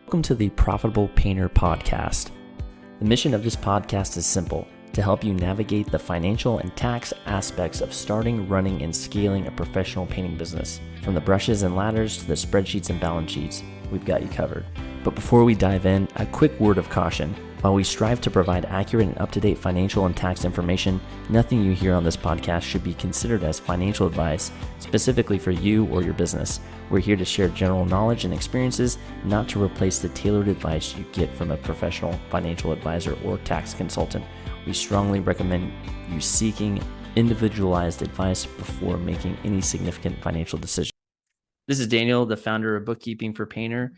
Welcome to the Profitable Painter Podcast. The mission of this podcast is simple: to help you navigate the financial and tax aspects of starting, running, and scaling a professional painting business. From the brushes and ladders to the spreadsheets and balance sheets, we've got you covered. But before we dive in, a quick word of caution. While we strive to provide accurate and up-to-date financial and tax information, nothing you hear on this podcast should be considered as financial advice specifically for you or your business. We're here to share general knowledge and experiences, not to replace the tailored advice you get from a professional financial advisor or tax consultant. We strongly recommend you seeking individualized advice before making any significant financial decisions. This is Daniel, the founder of Bookkeeping for Painter.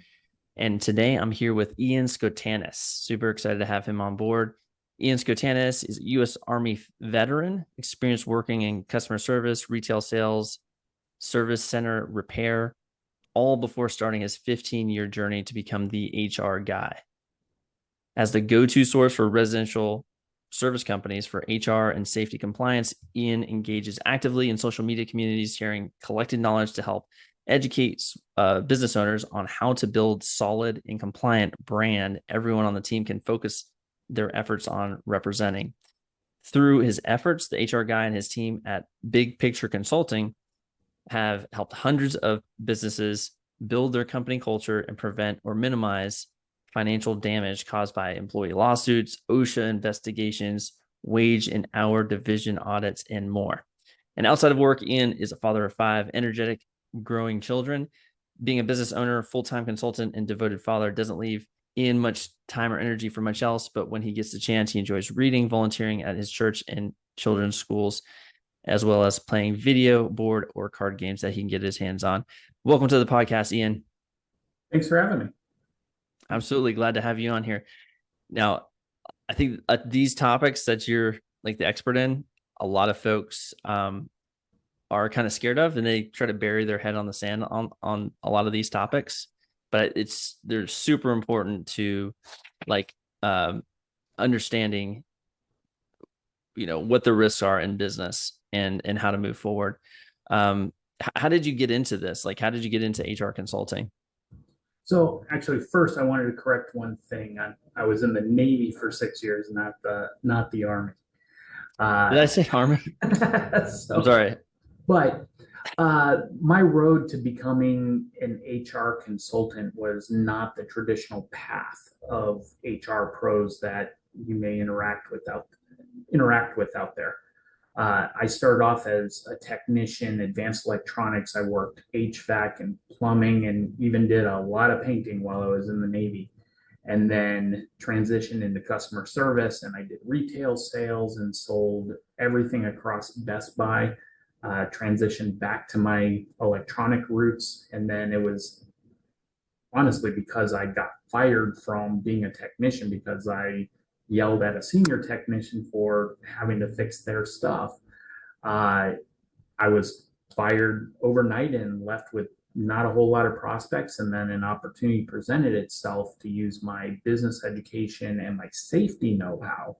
And today I'm here with Ian Skotanis. Super excited to have him on board. Ian Skotanis is a U.S. Army veteran, experienced working in customer service, retail sales, service center repair, all before starting his 15-year journey to become the HR guy. As the go-to source for residential service companies for HR and safety compliance, Ian engages actively in social media communities, sharing collected knowledge to help educate business owners on how to build solid and compliant brand everyone on the team can focus their efforts on representing. Through his efforts, the HR guy and his team at Big Picture Consulting have helped hundreds of businesses build their company culture and prevent or minimize financial damage caused by employee lawsuits, OSHA investigations, wage and hour division audits, and more. And outside of work, Ian is a father of 5 energetic, growing children. Being a business owner, full-time consultant, and devoted father doesn't leave Ian much time or energy for much else, but when he gets the chance, he enjoys reading, volunteering at his church and children's schools, as well as playing video, board, or card games that he can get his hands on. Welcome to the podcast, Ian. Thanks for having me. Absolutely glad to have you on here. Now, I think these topics that you're like the expert in, a lot of folks are kind of scared of, and they try to bury their head on the sand on a lot of these topics. But they're super important to understanding, what the risks are in business and how to move forward. How did you get into this? How did you get into HR consulting? So actually, first I wanted to correct one thing. I was in the Navy for 6 years, not the Army. Did I say Army? So, I'm sorry. But my road to becoming an HR consultant was not the traditional path of HR pros that you may interact with out there. I started off as a technician, advanced electronics. I worked HVAC and plumbing, and even did a lot of painting while I was in the Navy. And then transitioned into customer service, and I did retail sales and sold everything across Best Buy. Transitioned back to my electronic roots, and then it was honestly because I got fired from being a technician because I yelled at a senior technician for having to fix their stuff. I was fired overnight and left with not a whole lot of prospects, and then an opportunity presented itself to use my business education and my safety know-how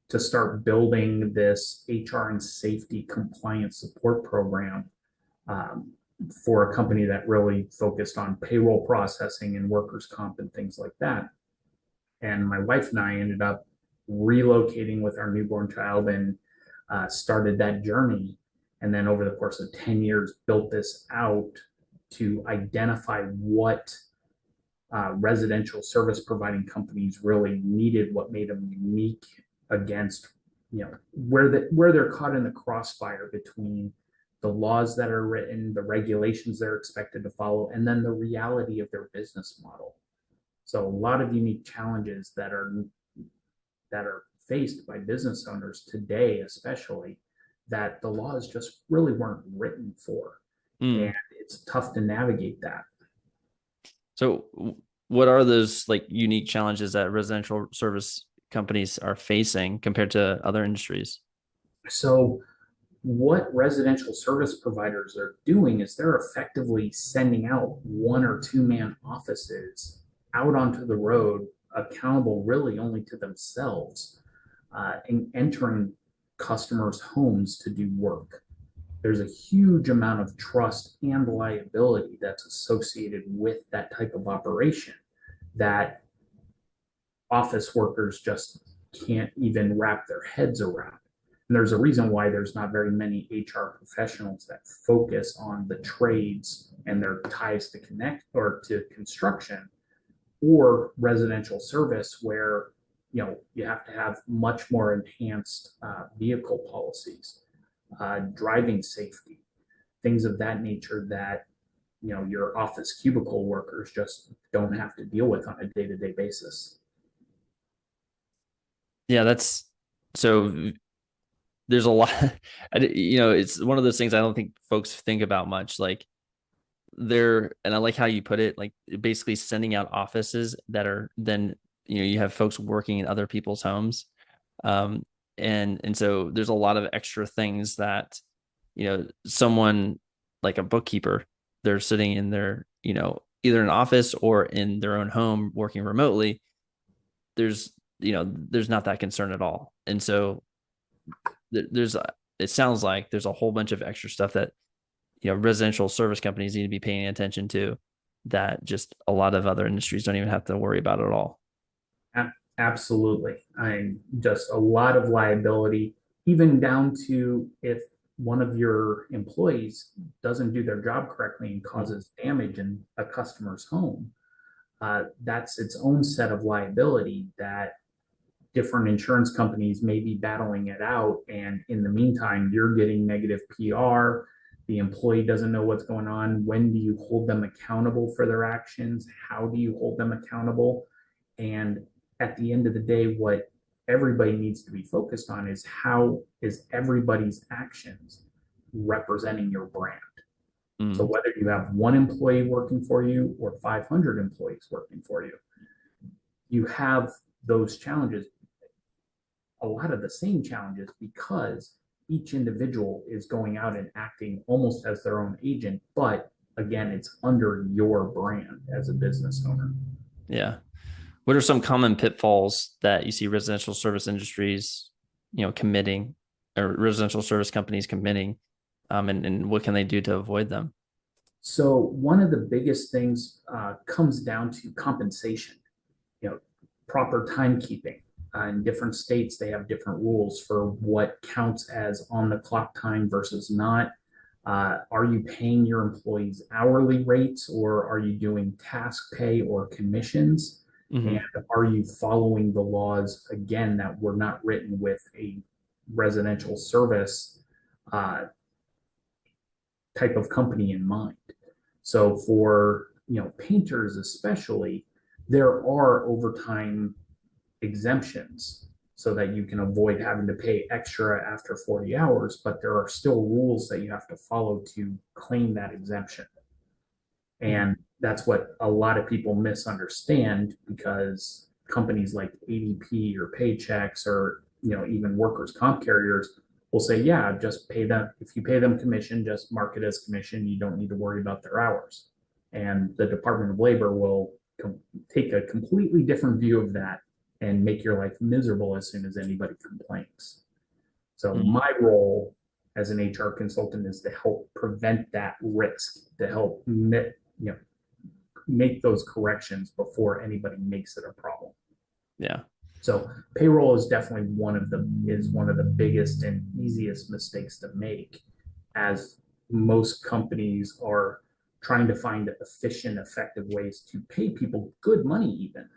to start building this HR and safety compliance support program for a company that really focused on payroll processing and workers' comp and things like that. And my wife and I ended up relocating with our newborn child and started that journey. And then over the course of 10 years, built this out to identify what residential service providing companies really needed, what made them unique against, where they're caught in the crossfire between the laws that are written, the regulations they're expected to follow, and then the reality of their business model. So a lot of unique challenges that are faced by business owners today, especially, that the laws just really weren't written for. And it's tough to navigate that. So what are those unique challenges that residential service companies are facing compared to other industries? So what residential service providers are doing is they're effectively sending out 1 or 2 man offices out onto the road, accountable really only to themselves, and entering customers' homes to do work. There's a huge amount of trust and liability that's associated with that type of operation. that office workers just can't even wrap their heads around. And there's a reason why there's not very many HR professionals that focus on the trades and their ties to connect or to construction or residential service, where you have to have much more enhanced vehicle policies, driving safety, things of that nature that your office cubicle workers just don't have to deal with on a day-to-day basis. Yeah, that's so there's a lot. It's one of those things I don't think folks think about much. Like and I like how you put it, like basically sending out offices that are then, you have folks working in other people's homes. And so there's a lot of extra things that, someone like a bookkeeper, they're sitting in their, either an office or in their own home working remotely. There's not that concern at all. And so it sounds like there's a whole bunch of extra stuff that, residential service companies need to be paying attention to that just a lot of other industries don't even have to worry about at all. Absolutely. Just a lot of liability, even down to if one of your employees doesn't do their job correctly and causes damage in a customer's home. That's its own set of liability that different insurance companies may be battling it out. And in the meantime, you're getting negative PR. The employee doesn't know what's going on. When do you hold them accountable for their actions? How do you hold them accountable? And at the end of the day, what everybody needs to be focused on is how is everybody's actions representing your brand. So whether you have one employee working for you or 500 employees working for you, you have those challenges, a lot of the same challenges, because each individual is going out and acting almost as their own agent, but again, it's under your brand as a business owner. Yeah. What are some common pitfalls that you see residential service industries, committing, or residential service companies committing, and what can they do to avoid them? So one of the biggest things comes down to compensation, proper timekeeping. In different states, they have different rules for what counts as on the clock time versus not. Are you paying your employees hourly rates, or are you doing task pay or commissions? And are you following the laws, again, that were not written with a residential service type of company in mind? So for painters especially, there are overtime exemptions so that you can avoid having to pay extra after 40 hours, but there are still rules that you have to follow to claim that exemption. And that's what a lot of people misunderstand, because companies like ADP or Paychex or even workers' comp carriers will say, yeah, just pay them. If you pay them commission, just mark it as commission. You don't need to worry about their hours. And the Department of Labor will take a completely different view of that and make your life miserable as soon as anybody complains. So my role as an HR consultant is to help prevent that risk, to help make those corrections before anybody makes it a problem. Yeah. So payroll is definitely one of the biggest and easiest mistakes to make, as most companies are trying to find efficient, effective ways to pay people good money, even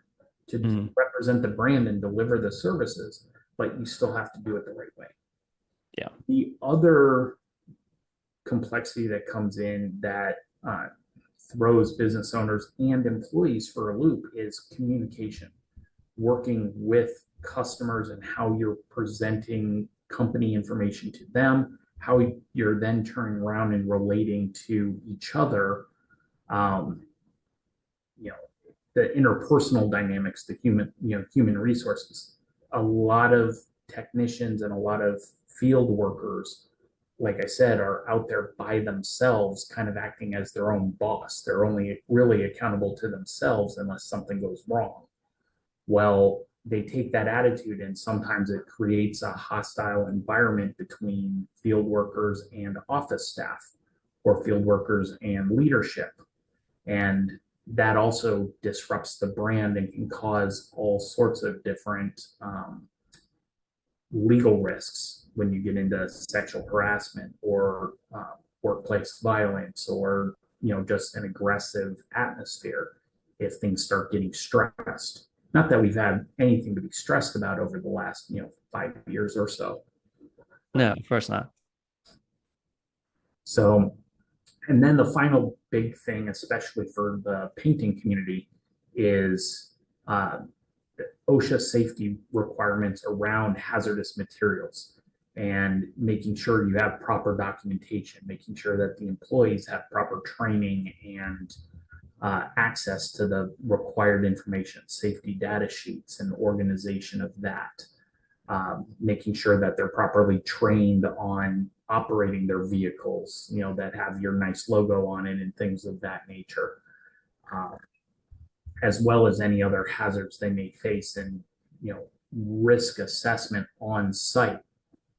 to represent the brand and deliver the services, but you still have to do it the right way. Yeah. The other complexity that comes in that throws business owners and employees for a loop is communication, working with customers and how you're presenting company information to them, how you're then turning around and relating to each other, the interpersonal dynamics, the human resources. A lot of technicians and a lot of field workers, like I said, are out there by themselves, kind of acting as their own boss. They're only really accountable to themselves unless something goes wrong. Well, they take that attitude, and sometimes it creates a hostile environment between field workers and office staff, or field workers and leadership. And that also disrupts the brand and can cause all sorts of different legal risks when you get into sexual harassment or workplace violence, or just an aggressive atmosphere if things start getting stressed. Not that we've had anything to be stressed about over the last 5 years or so. No, of course not. So, and then the final big thing, especially for the painting community, is OSHA safety requirements around hazardous materials, and making sure you have proper documentation, making sure that the employees have proper training and access to the required information, safety data sheets and organization of that, making sure that they're properly trained on operating their vehicles, that have your nice logo on it and things of that nature, as well as any other hazards they may face, and risk assessment on site.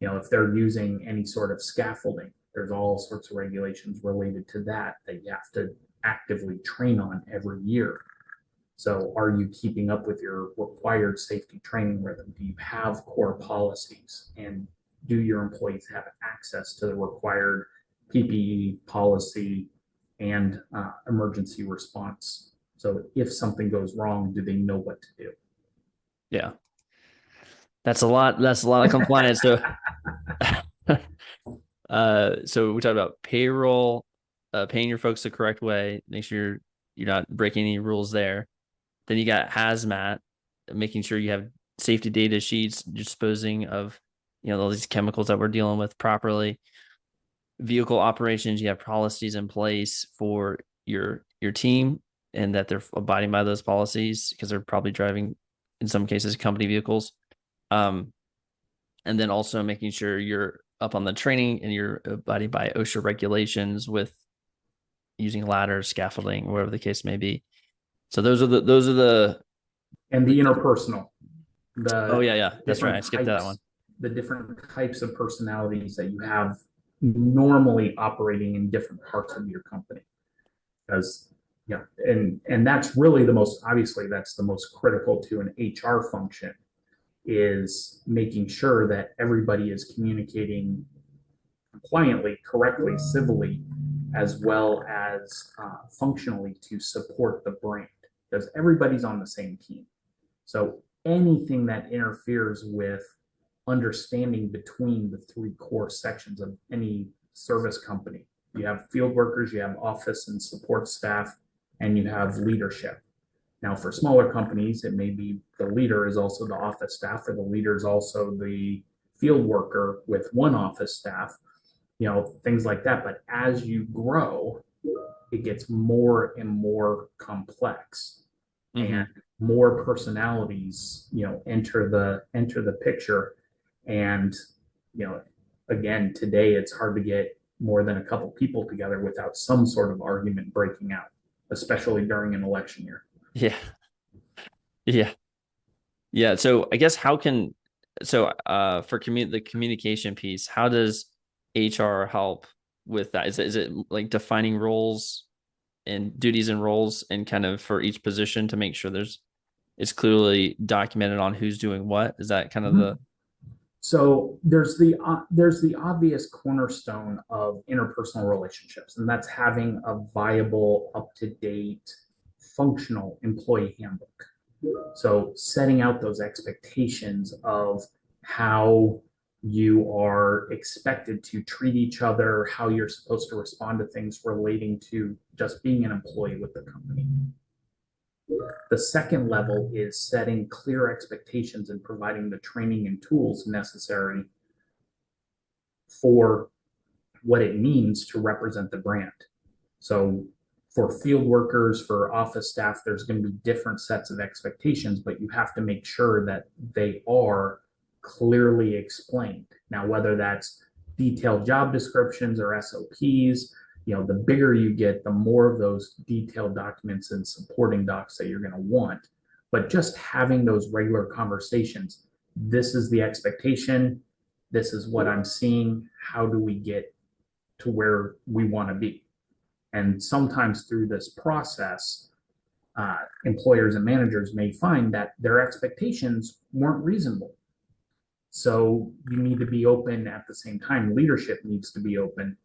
If they're using any sort of scaffolding, there's all sorts of regulations related to that you have to actively train on every year. So are you keeping up with your required safety training rhythm? Do you have core policies? And do your employees have access to the required PPE policy and emergency response? So if something goes wrong, do they know what to do? Yeah. That's a lot of compliance. So so we talked about payroll, paying your folks the correct way, make sure you're not breaking any rules there. Then you got hazmat, making sure you have safety data sheets, disposing of, all these chemicals that we're dealing with properly. Vehicle operations, you have policies in place for your team, and that they're abiding by those policies because they're probably driving, in some cases, company vehicles. And then also making sure you're up on the training and you're abiding by OSHA regulations with using ladders, scaffolding, whatever the case may be. So those are the and the interpersonal. Oh yeah, that's right. I skipped that one. The different types of personalities that you have normally operating in different parts of your company, because and that's really that's the most critical to an HR function, is making sure that everybody is communicating compliantly, correctly, civilly, as well as functionally to support the brand, because everybody's on the same team. So anything that interferes with understanding between the three core sections of any service company, you have field workers, you have office and support staff, and you have leadership. Now, for smaller companies, it may be the leader is also the office staff, or the leader is also the field worker with one office staff, things like that. But as you grow, it gets more and more complex, and more personalities, enter the picture. And, again, today it's hard to get more than a couple people together without some sort of argument breaking out, especially during an election year. Yeah. So I guess for the communication piece, how does HR help with that? Is it like defining roles and duties and roles, and kind of for each position to make sure it's clearly documented on who's doing what? Is that kind of the So there's the obvious cornerstone of interpersonal relationships, and that's having a viable, up-to-date, functional employee handbook. So setting out those expectations of how you are expected to treat each other, how you're supposed to respond to things relating to just being an employee with the company. The second level is setting clear expectations and providing the training and tools necessary for what it means to represent the brand. So for field workers, for office staff, there's going to be different sets of expectations, but you have to make sure that they are clearly explained. Now, whether that's detailed job descriptions or SOPs, the bigger you get, the more of those detailed documents and supporting docs that you're going to want. But just having those regular conversations, this is the expectation, this is what I'm seeing, how do we get to where we want to be? And sometimes through this process, employers and managers may find that their expectations weren't reasonable. So you need to be open at the same time. Leadership needs to be open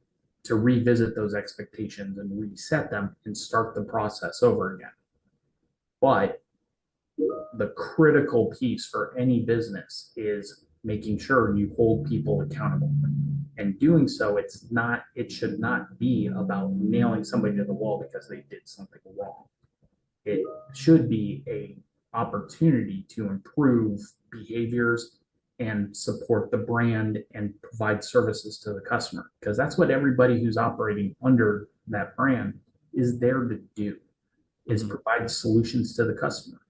to revisit those expectations and reset them and start the process over again. But the critical piece for any business is making sure you hold people accountable. And doing so, it should not be about nailing somebody to the wall because they did something wrong. It should be a opportunity to improve behaviors and support the brand and provide services to the customer, because that's what everybody who's operating under that brand is there to do, is provide solutions to the customer.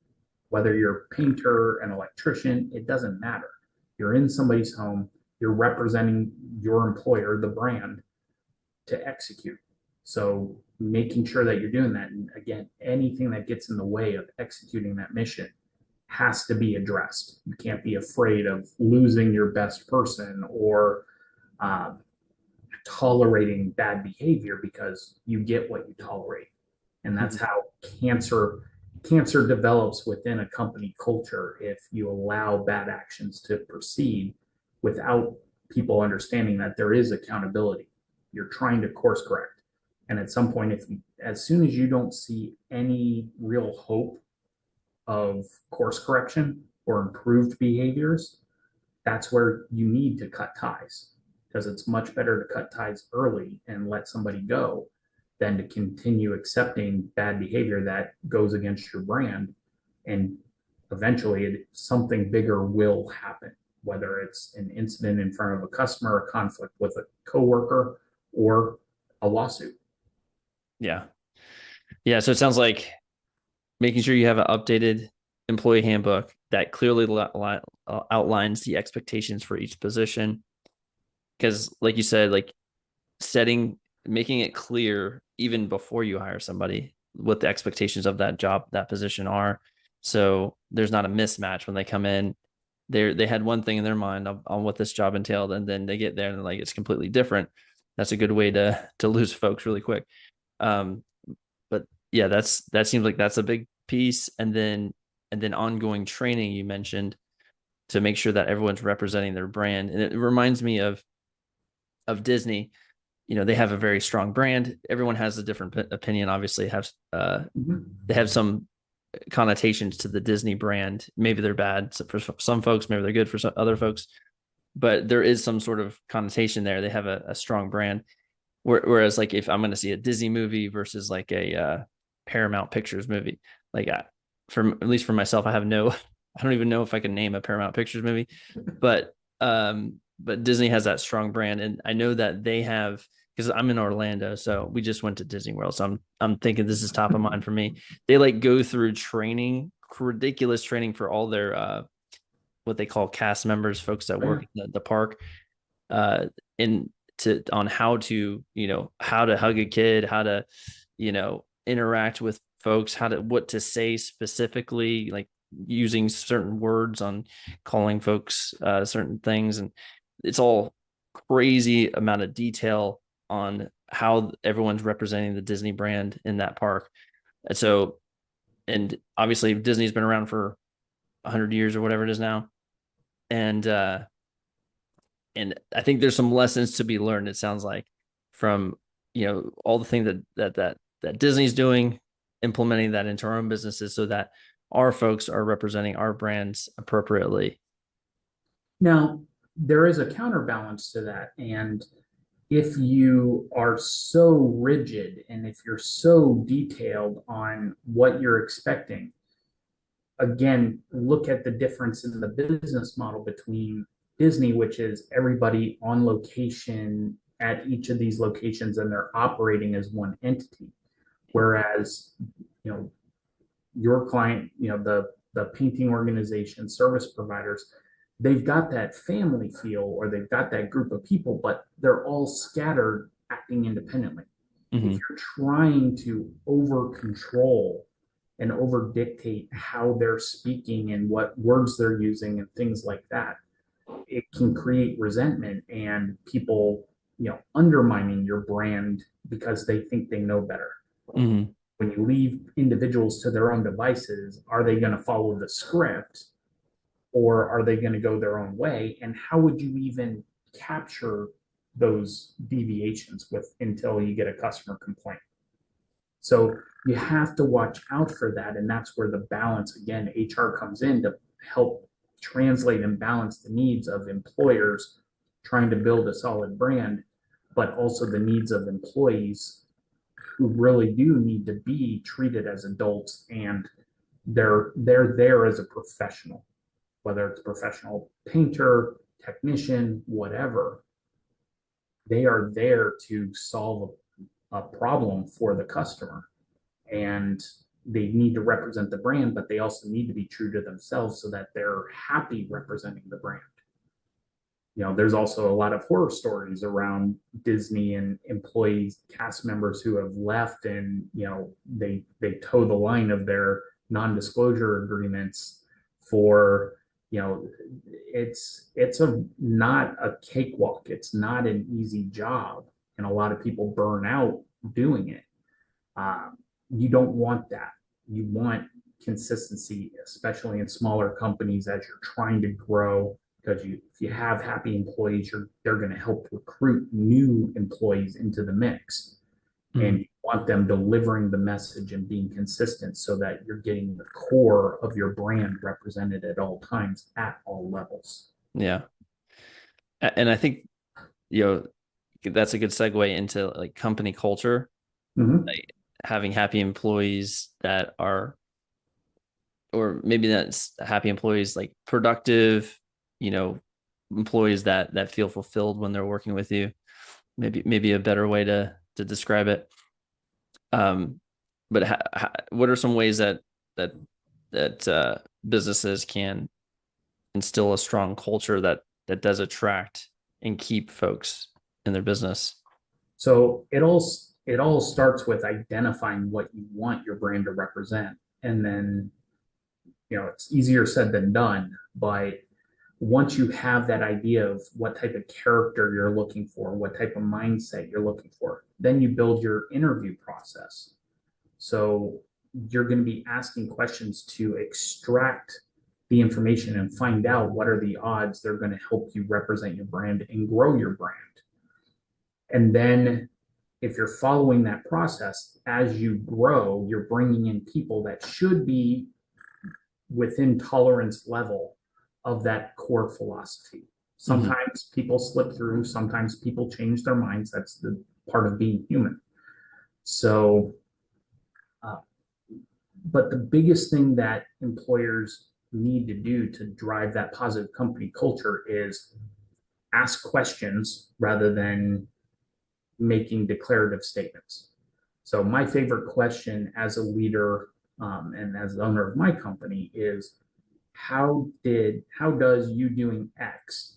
Whether you're a painter, an electrician, it doesn't matter. You're in somebody's home, you're representing your employer, the brand, to execute. So making sure that you're doing that, and again, anything that gets in the way of executing that mission has to be addressed. You can't be afraid of losing your best person or tolerating bad behavior, because you get what you tolerate. And that's how cancer develops within a company culture, if you allow bad actions to proceed without people understanding that there is accountability. You're trying to course correct. And at some point, as soon as you don't see any real hope of course correction or improved behaviors, that's where you need to cut ties, because it's much better to cut ties early and let somebody go than to continue accepting bad behavior that goes against your brand. And eventually something bigger will happen, whether it's an incident in front of a customer, a conflict with a coworker, or a lawsuit. Yeah. Yeah. So it sounds like making sure you have an updated employee handbook that clearly outlines the expectations for each position. Because like you said, like making it clear even before you hire somebody what the expectations of that job, that position are. So there's not a mismatch when they come in. They had one thing in their mind on what this job entailed, and then they get there and like it's completely different. That's a good way to lose folks really quick. But yeah, that seems like that's a big piece. And then ongoing training you mentioned to make sure that everyone's representing their brand. And it reminds me of Disney. They have a very strong brand. Everyone has a different opinion. Obviously, they have some connotations to the Disney brand. Maybe they're bad for some folks, maybe they're good for some other folks, but there is some sort of connotation there. They have a strong brand. Whereas, like, if I'm going to see a Disney movie versus like a Paramount Pictures movie, like at least for myself, I don't even know if I can name a Paramount Pictures movie, but Disney has that strong brand. And I know that they have, because I'm in Orlando, so we just went to Disney World. So I'm thinking this is top of mind for me. They like go through training, ridiculous training for all their what they call cast members, folks that work in the park, on how to hug a kid, how to interact with folks, what to say specifically, like using certain words on calling folks certain things. And it's all crazy amount of detail on how everyone's representing the Disney brand in that park. And obviously Disney's been around for 100 years or whatever it is now. And I think there's some lessons to be learned, it sounds like, from all the things that Disney's doing, implementing that into our own businesses so that our folks are representing our brands appropriately. Now, there is a counterbalance to that. And if you are so rigid and if you're so detailed on what you're expecting, again, look at the difference in the business model between Disney, which is everybody on location at each of these locations and they're operating as one entity. Whereas, your client, the painting organization, service providers, they've got that family feel, or they've got that group of people, but they're all scattered, acting independently. Mm-hmm. If you're trying to over control and over dictate how they're speaking and what words they're using and things like that, it can create resentment and people, undermining your brand because they think they know better. Mm-hmm. When you leave individuals to their own devices, are they going to follow the script or are they going to go their own way? And how would you even capture those deviations with until you get a customer complaint? So you have to watch out for that. And that's where the balance, again, HR comes in to help translate and balance the needs of employers trying to build a solid brand, but also the needs of employees who really do need to be treated as adults, and they're there as a professional, whether it's a professional painter, technician, whatever. They are there to solve a problem for the customer, and they need to represent the brand, but they also need to be true to themselves so that they're happy representing the brand. There's also a lot of horror stories around Disney and employees, cast members who have left, and they toe the line of their non-disclosure agreements for it's not a cakewalk. It's not an easy job, and a lot of people burn out doing it. You don't want that. You want consistency, especially in smaller companies as you're trying to grow, because if you have happy employees, they're going to help recruit new employees into the mix. Mm-hmm. And you want them delivering the message and being consistent so that you're getting the core of your brand represented at all times, at all levels. Yeah. And I think, that's a good segue into like company culture. Mm-hmm. Like having happy employees that are, or maybe that's happy employees, like productive, employees that feel fulfilled when they're working with you. Maybe a better way to describe it. But what are some ways that businesses can instill a strong culture that does attract and keep folks in their business? So it all starts with identifying what you want your brand to represent, and then it's easier said than done. But once you have that idea of what type of character you're looking for, what type of mindset you're looking for, then you build your interview process. So you're going to be asking questions to extract the information and find out what are the odds they're going to help you represent your brand and grow your brand. And then if you're following that process, as you grow, you're bringing in people that should be within tolerance level of that core philosophy. Sometimes people slip through, sometimes people change their minds. That's the part of being human. So, but the biggest thing that employers need to do to drive that positive company culture is ask questions rather than making declarative statements. So my favorite question as a leader and as the owner of my company is, how does you doing X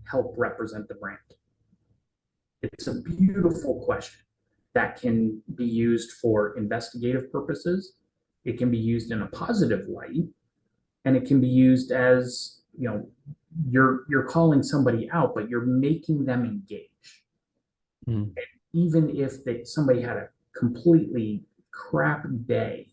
help represent the brand? It's a beautiful question that can be used for investigative purposes. It can be used in a positive light, and it can be used as, you're calling somebody out, but you're making them engage. Mm. Even if somebody had a completely crap day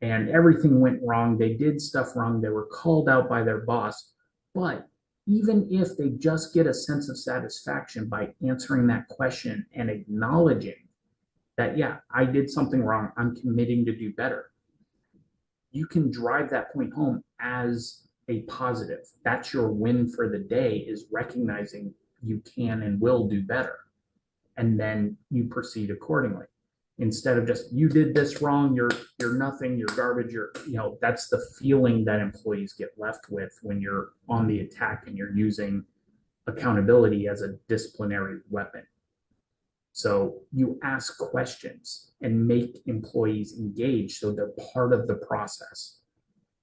and everything went wrong, they did stuff wrong, they were called out by their boss, but even if they just get a sense of satisfaction by answering that question and acknowledging that, yeah, I did something wrong, I'm committing to do better, you can drive that point home as a positive. That's your win for the day, is recognizing you can and will do better. And then you proceed accordingly. Instead of just, you did this wrong, you're nothing, you're garbage, that's the feeling that employees get left with when you're on the attack and you're using accountability as a disciplinary weapon. So you ask questions and make employees engage so they're part of the process.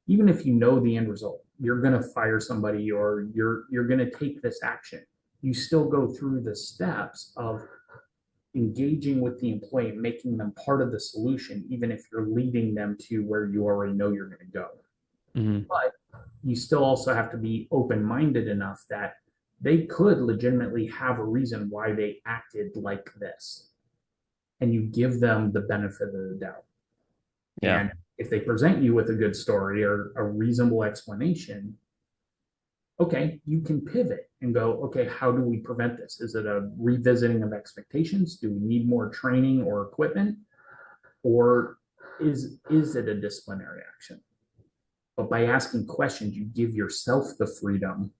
Even if you know the end result, you're going to fire somebody or you're going to take this action, you still go through the steps of engaging with the employee, making them part of the solution, even if you're leading them to where you already know you're going to go. Mm-hmm. But you still also have to be open-minded enough that they could legitimately have a reason why they acted like this. and you give them the benefit of the doubt. Yeah. And if they present you with a good story or a reasonable explanation, okay, you can pivot and go, okay, how do we prevent this? Is it a revisiting of expectations? Do we need more training or equipment? Or is it a disciplinary action? But by asking questions, you give yourself the freedom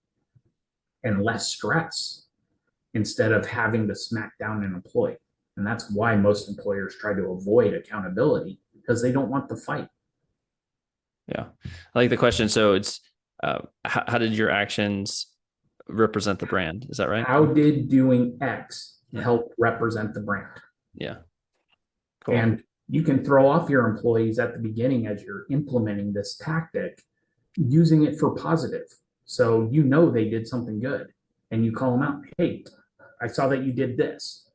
and less stress instead of having to smack down an employee. And that's why most employers try to avoid accountability, because they don't want the fight. Yeah. I like the question. So it's, how did your actions represent the brand? Is that right? How did doing X help represent the brand? Yeah. Cool. And you can throw off your employees at the beginning as you're implementing this tactic, using it for positive. So you know they did something good, and you call them out. Hey, I saw that you did this.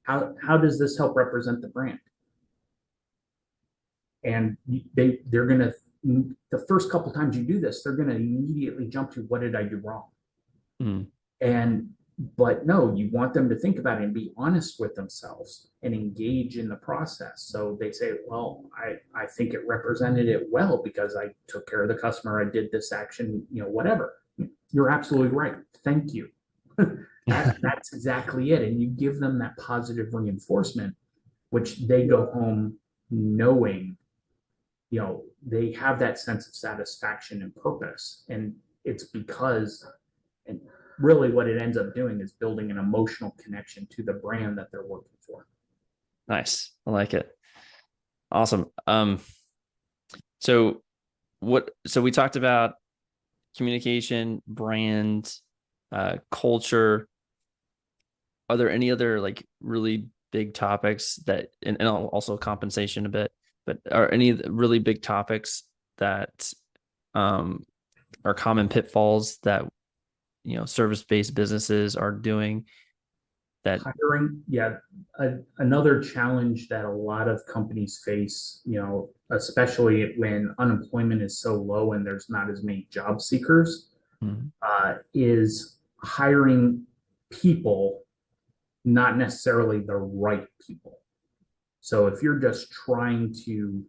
How does this help represent the brand? And they're gonna, the first couple times you do this, they're gonna immediately jump to, what did I do wrong? Mm. And but no, you want them to think about it and be honest with themselves and engage in the process. So they say, well, I think it represented it well because I took care of the customer, I did this action, whatever. You're absolutely right. Thank you. That's exactly it. And you give them that positive reinforcement, which they go home knowing, they have that sense of satisfaction and purpose. And it's because, and really what it ends up doing is building an emotional connection to the brand that they're working for. Nice. I like it. Awesome. So we talked about communication, brand, culture. Are there any other like really big topics that, and also compensation a bit, but are any really big topics that are common pitfalls that service-based businesses are doing? That hiring, yeah, another challenge that a lot of companies face, especially when unemployment is so low and there's not as many job seekers, is hiring people, not necessarily the right people. So if you're just trying to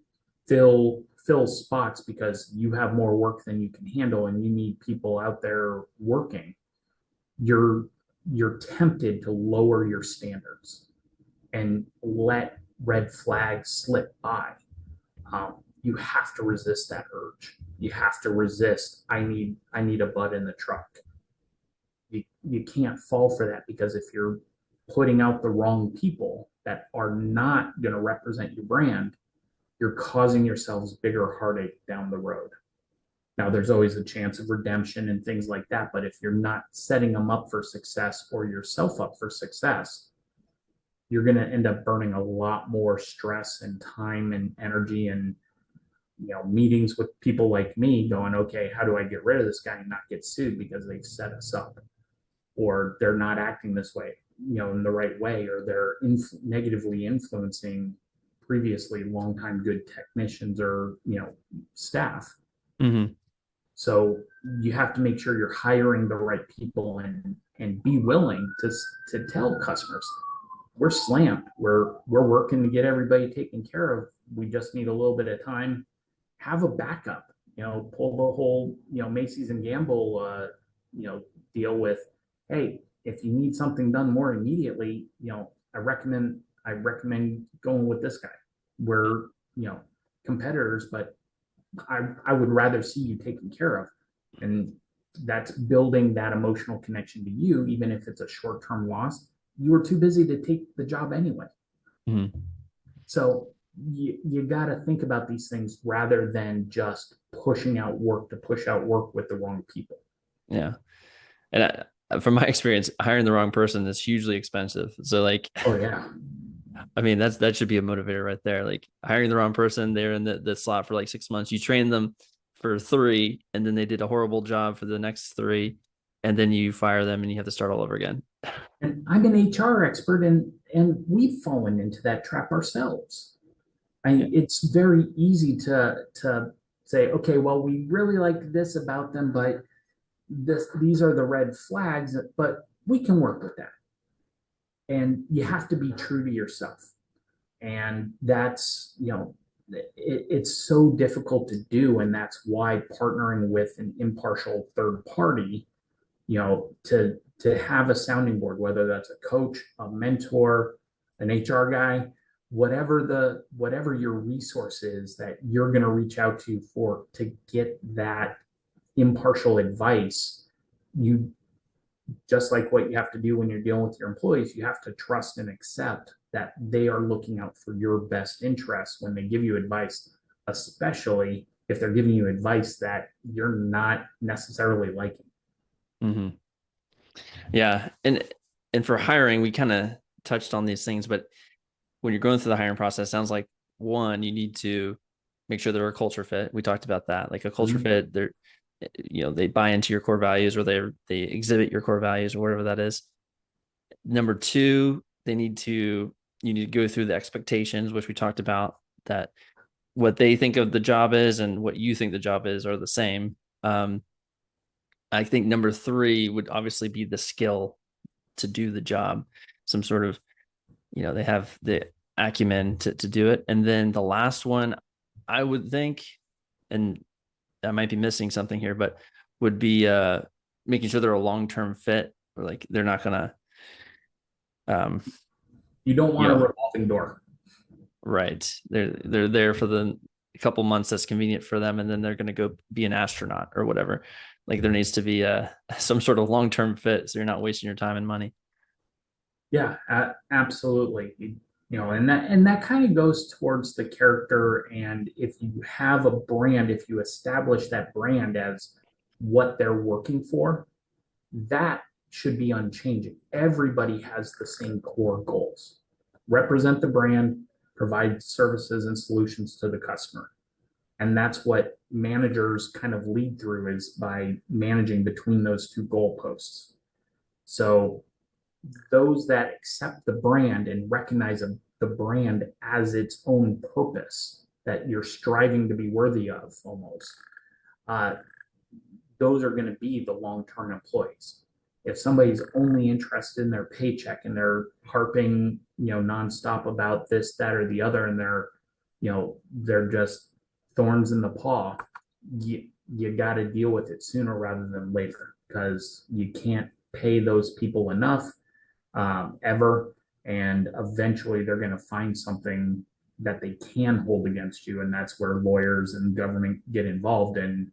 fill spots because you have more work than you can handle and you need people out there working, you're tempted to lower your standards and let red flags slip by. You have to resist that urge. You have to resist, I need a butt in the truck. You can't fall for that, because if you're putting out the wrong people that are not going to represent your brand, you're causing yourselves bigger heartache down the road. Now, there's always a chance of redemption and things like that, but if you're not setting them up for success or yourself up for success, you're going to end up burning a lot more stress and time and energy and meetings with people like me going, okay, how do I get rid of this guy and not get sued because they've set us up, or they're not acting this way, in the right way, or they're negatively influencing previously longtime good technicians or staff. mm-hmm. So you have to make sure you're hiring the right people and be willing to tell customers, we're slammed, we're working to get everybody taken care of, we just need a little bit of time. Have a backup, pull the whole Macy's and Gamble deal with, hey, if you need something done more immediately, I recommend going with this guy. We're competitors, but I would rather see you taken care of. And that's building that emotional connection to you, even if it's a short-term loss. You were too busy to take the job anyway. Mm-hmm. So you got to think about these things rather than just pushing out work to push out work with the wrong people. Yeah. And from my experience, hiring the wrong person is hugely expensive. So oh yeah, I mean, that should be a motivator right there. Like hiring the wrong person, they're in the slot for like 6 months. You train them for 3, and then they did a horrible job for the next 3, and then you fire them and you have to start all over again. And I'm an HR expert, and we've fallen into that trap ourselves. It's very easy to say, okay, well, we really like this about them, but these are the red flags, but we can work with that. And you have to be true to yourself. And that's, it's so difficult to do. And that's why partnering with an impartial third party, to have a sounding board, whether that's a coach, a mentor, an HR guy, whatever your resource is that you're going to reach out to get that impartial advice. You, just like what you have to do when you're dealing with your employees, you have to trust and accept that they are looking out for your best interests when they give you advice, especially if they're giving you advice that you're not necessarily liking. Mm-hmm. Yeah. And for hiring, we kind of touched on these things, but when you're going through the hiring process, sounds like one, you need to make sure they're a culture fit. We talked about that, like a culture fit. They're, they buy into your core values, or they exhibit your core values, or whatever that is. Number two, you need to go through the expectations, which we talked about, that what they think of the job is and what you think the job is are the same. I think number three would obviously be the skill to do the job, some sort of, they have the acumen to do it. And then the last one, I would think, and I might be missing something here, but would be making sure they're a long-term fit, or like they're not gonna you don't want a revolving door. Right. They're there for the couple months that's convenient for them, and then they're gonna go be an astronaut or whatever. Like there needs to be some sort of long-term fit, so you're not wasting your time and money. Yeah, absolutely. And that kind of goes towards the character. And if you have a brand, if you establish that brand as what they're working for, that should be unchanging. Everybody has the same core goals: represent the brand, provide services and solutions to the customer. And that's what managers kind of lead through, is by managing between those two goalposts. So those that accept the brand and recognize the brand as its own purpose that you're striving to be worthy of, almost, those are going to be the long-term employees. If somebody's only interested in their paycheck and they're harping, nonstop about this, that, or the other, and they're just thorns in the paw, you got to deal with it sooner rather than later, because you can't pay those people enough ever, and eventually they're going to find something that they can hold against you, and that's where lawyers and government get involved. And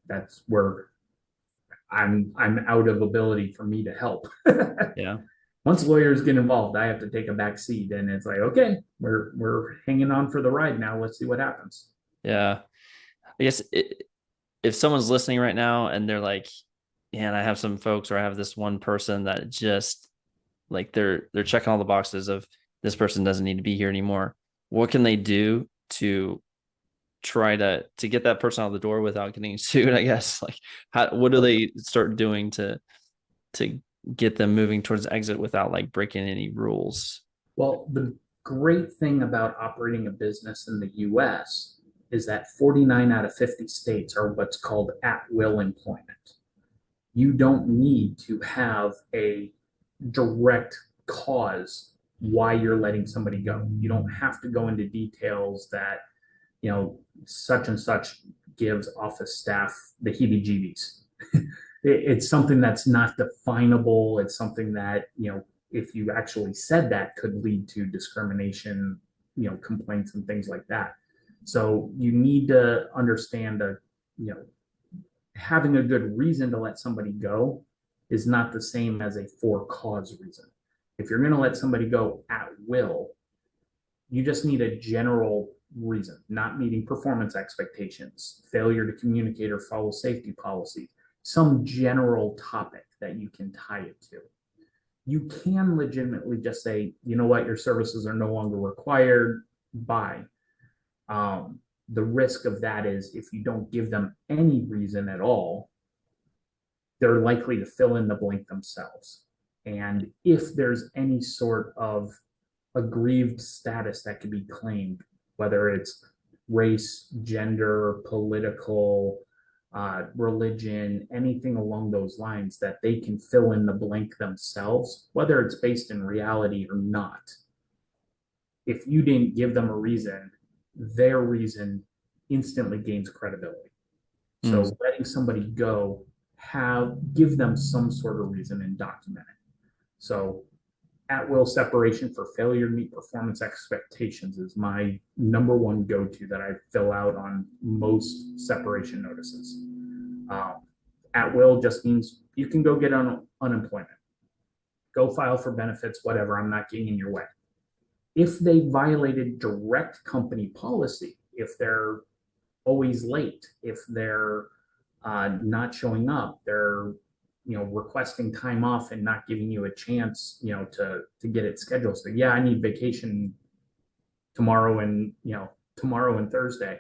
that's where I'm out of ability for me to help. Yeah. Once lawyers get involved, I have to take a back seat, and it's like, okay, we're hanging on for the ride now. Let's see what happens. Yeah. I guess if someone's listening right now and they're like, and I have some folks, or I have this one person that just like they're checking all the boxes of this person doesn't need to be here anymore. What can they do to try to get that person out of the door without getting sued? I guess, like, what do they start doing to get them moving towards exit without like breaking any rules? Well, the great thing about operating a business in the US is that 49 out of 50 states are what's called at-will employment. You don't need to have a direct cause why you're letting somebody go. You don't have to go into details that, such and such gives office staff the heebie-jeebies. It's something that's not definable. It's something that, if you actually said that, could lead to discrimination, complaints and things like that. So you need to understand that, having a good reason to let somebody go is not the same as a for cause reason. If you're going to let somebody go at will, you just need a general reason: not meeting performance expectations, failure to communicate or follow safety policies, some general topic that you can tie it to. You can legitimately just say, you know what, your services are no longer required, bye. The risk of that is, if you don't give them any reason at all, they're likely to fill in the blank themselves. And if there's any sort of aggrieved status that could be claimed, whether it's race, gender, political, religion, anything along those lines, that they can fill in the blank themselves, whether it's based in reality or not, If you didn't give them a reason, their reason instantly gains credibility. So letting somebody go, give them some sort of reason and document it. So at will separation for failure to meet performance expectations is my number one go-to that I fill out on most separation notices. At will just means you can go get unemployment, go file for benefits, whatever. I'm not getting in your way. If they violated direct company policy, if they're always late, if they're not showing up, they're requesting time off and not giving you a chance to get it scheduled. So yeah, I need vacation tomorrow and Thursday,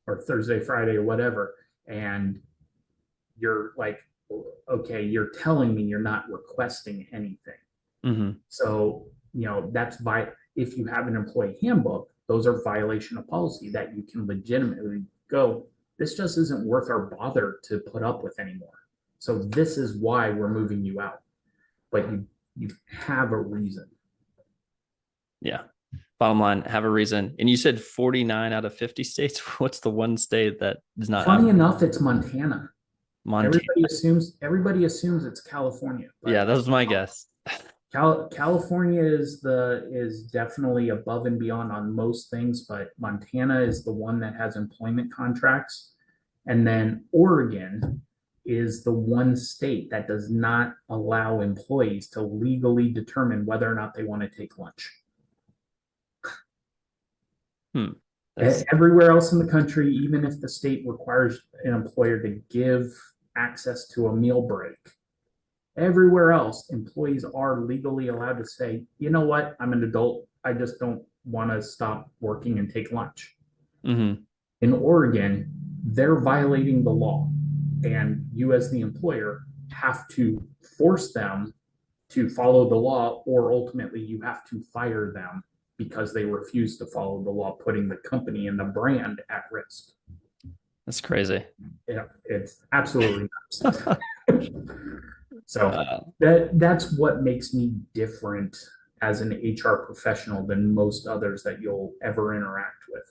or Thursday, Friday, or whatever. And you're like, okay, you're telling me you're not requesting anything. Mm-hmm. So that's if you have an employee handbook, those are violation of policy that you can legitimately go, this just isn't worth our bother to put up with anymore. So this is why we're moving you out. But you have a reason. Yeah. Bottom line, have a reason. And you said 49 out of 50 states. What's the one state that is not? Funny enough, it's Montana. Everybody assumes it's California. Yeah, that was my guess. California is definitely above and beyond on most things, but Montana is the one that has employment contracts. And then Oregon is the one state that does not allow employees to legally determine whether or not they want to take lunch. Everywhere else in the country, even if the state requires an employer to give access to a meal break, everywhere else, employees are legally allowed to say, you know what, I'm an adult. I just don't want to stop working and take lunch. Mm-hmm. In Oregon, they're violating the law. And you as the employer have to force them to follow the law, or ultimately you have to fire them because they refuse to follow the law, putting the company and the brand at risk. That's crazy. Yeah, it's absolutely nuts. So that's what makes me different as an HR professional than most others that you'll ever interact with.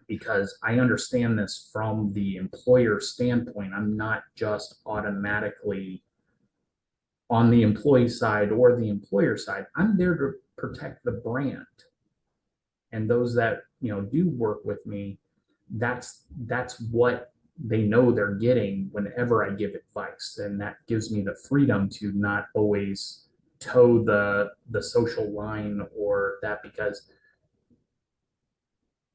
Because I understand this from the employer standpoint. I'm not just automatically on the employee side or the employer side. I'm there to protect the brand. And those that do work with me, that's what they know they're getting whenever I give advice. And that gives me the freedom to not always toe the social line or that, because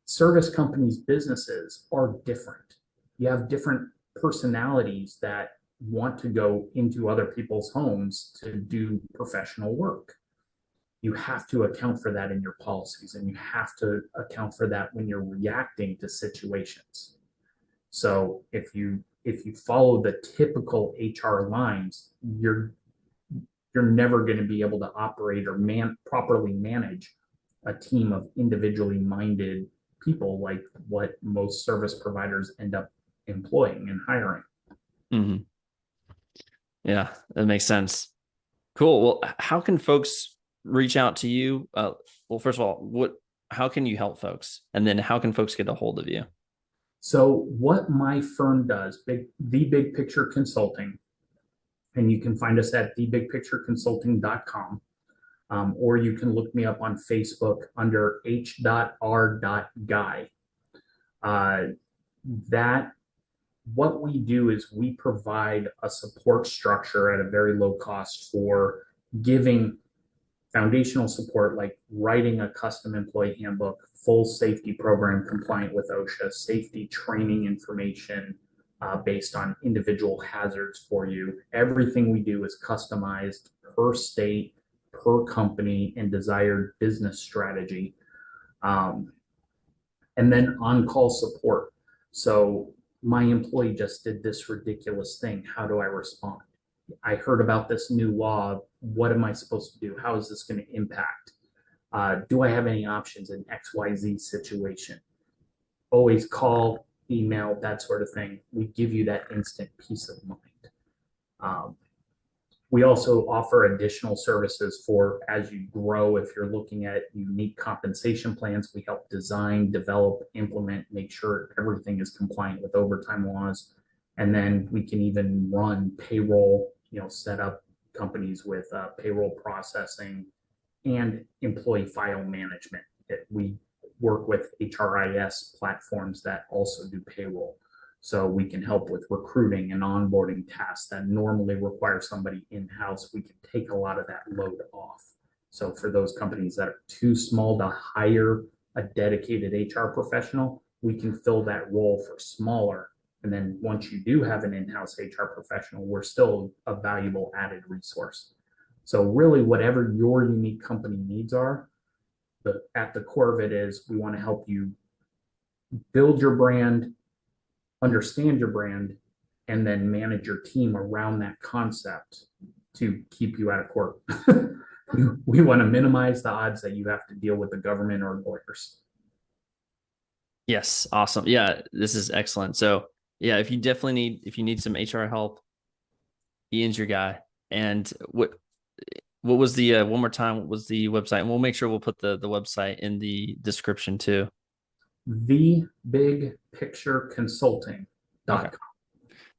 service companies' businesses are different. You have different personalities that want to go into other people's homes to do professional work. You have to account for that in your policies, and you have to account for that when you're reacting to situations. So if you follow the typical HR lines, you're never going to be able to operate or properly manage a team of individually minded people like what most service providers end up employing and hiring. Mm-hmm. Yeah, that makes sense. Cool. Well, how can folks reach out to you? Well, first of all, how can you help folks? And then how can folks get a hold of you? So what my firm does, The Big Picture Consulting, and you can find us at thebigpictureconsulting.com. Or you can look me up on Facebook under h.r.guy. What we do is we provide a support structure at a very low cost for giving foundational support, like writing a custom employee handbook, full safety program compliant with OSHA, safety training information based on individual hazards for you. Everything we do is customized per state, per company, and desired business strategy. And then on-call support. So my employee just did this ridiculous thing. How do I respond? I heard about this new law. What am I supposed to do? How is this going to impact? Do I have any options in XYZ situation? Always call, email, that sort of thing. We give you that instant peace of mind. We also offer additional services for as you grow. If you're looking at unique compensation plans, we help design, develop, implement, make sure everything is compliant with overtime laws. And then we can even run payroll, set up companies with payroll processing and employee file management. We work with HRIS platforms that also do payroll. So we can help with recruiting and onboarding tasks that normally require somebody in-house. We can take a lot of that load off. So for those companies that are too small to hire a dedicated HR professional, we can fill that role for smaller. And then once you do have an in-house HR professional, we're still a valuable added resource. So really, whatever your unique company needs are, but at the core of it is we want to help you build your brand, understand your brand, and then manage your team around that concept to keep you out of court. We want to minimize the odds that you have to deal with the government or lawyers. Yes. Awesome. Yeah, this is excellent. So yeah, if you need some HR help, Ian's your guy. And what was the, one more time, what was the website? And we'll make sure we'll put the website in the description too. TheBigPictureConsulting.com. Okay.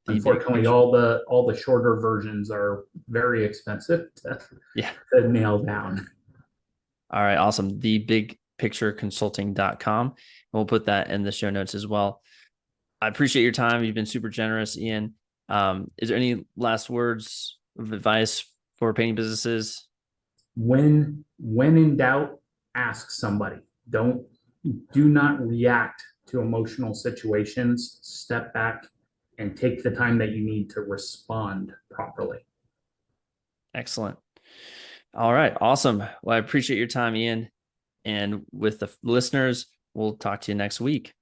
Unfortunately, all the shorter versions are very expensive to nail down. All right. Awesome. TheBigPictureConsulting.com. And we'll put that in the show notes as well. I appreciate your time. You've been super generous, Ian. Is there any last words of advice for painting businesses? When in doubt, ask somebody. Do not react to emotional situations. Step back and take the time that you need to respond properly. Excellent. All right. Awesome. Well, I appreciate your time, Ian. And with the listeners, we'll talk to you next week.